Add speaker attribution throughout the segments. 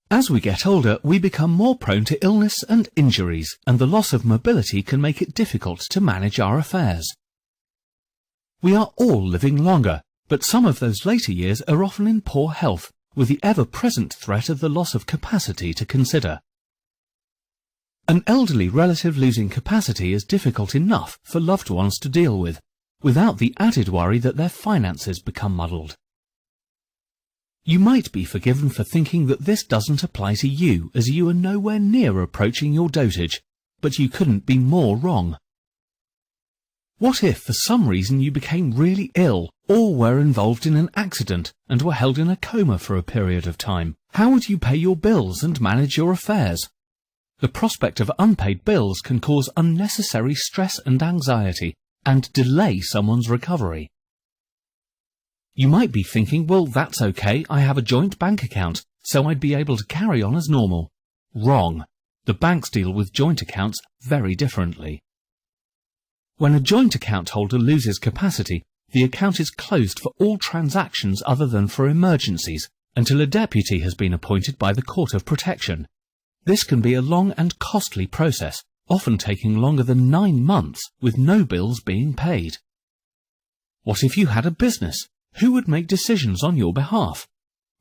Speaker 1: As we get older, we become more prone to illness and injuries, and the loss of mobility can make it difficult to manage our affairs. We are all living longer, but some of those later years are often in poor health, with the ever-present threat of the loss of capacity to consider. An elderly relative losing capacity is difficult enough for loved ones to deal with, without the added worry that their finances become muddled. You might be forgiven for thinking that this doesn't apply to you, as you are nowhere near approaching your dotage, but you couldn't be more wrong. What if for some reason you became really ill, or were involved in an accident and were held in a coma for a period of time? How would you pay your bills and manage your affairs? The prospect of unpaid bills can cause unnecessary stress and anxiety, and delay someone's recovery. You might be thinking, well, that's okay, I have a joint bank account, so I'd be able to carry on as normal. Wrong. The banks deal with joint accounts very differently. When a joint account holder loses capacity, the account is closed for all transactions other than for emergencies, until a deputy has been appointed by the Court of Protection. This can be a long and costly process, often taking longer than 9 months, with no bills being paid. What if you had a business? Who would make decisions on your behalf?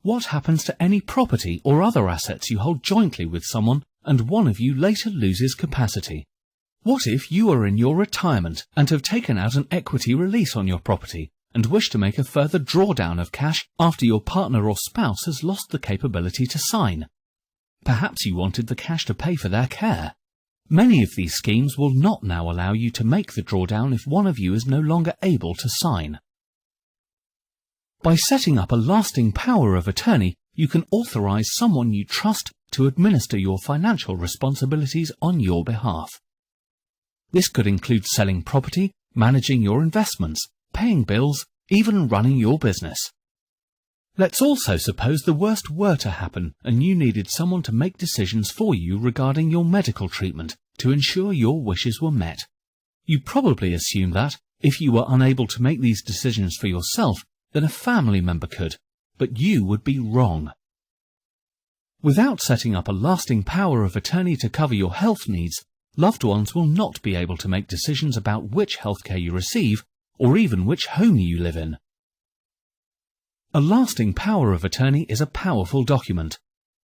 Speaker 1: What happens to any property or other assets you hold jointly with someone and one of you later loses capacity? What if you are in your retirement and have taken out an equity release on your property and wish to make a further drawdown of cash after your partner or spouse has lost the capability to sign? Perhaps you wanted the cash to pay for their care. Many of these schemes will not now allow you to make the drawdown if one of you is no longer able to sign. By setting up a lasting power of attorney, you can authorize someone you trust to administer your financial responsibilities on your behalf. This could include selling property, managing your investments, paying bills, even running your business. Let's also suppose the worst were to happen and you needed someone to make decisions for you regarding your medical treatment to ensure your wishes were met. You probably assume that, if you were unable to make these decisions for yourself, then a family member could, but you would be wrong. Without setting up a lasting power of attorney to cover your health needs, loved ones will not be able to make decisions about which healthcare you receive, or even which home you live in. A lasting power of attorney is a powerful document.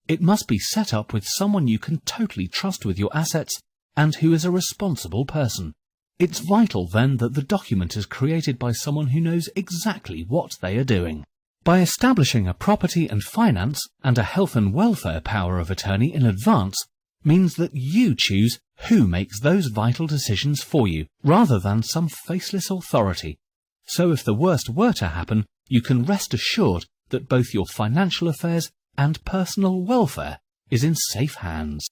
Speaker 1: It must be set up with someone you can totally trust with your assets and who is a responsible person. It's vital then that the document is created by someone who knows exactly what they are doing. By establishing a property and finance and a health and welfare power of attorney in advance means that you choose who makes those vital decisions for you, rather than some faceless authority. So if the worst were to happen, you can rest assured that both your financial affairs and personal welfare is in safe hands.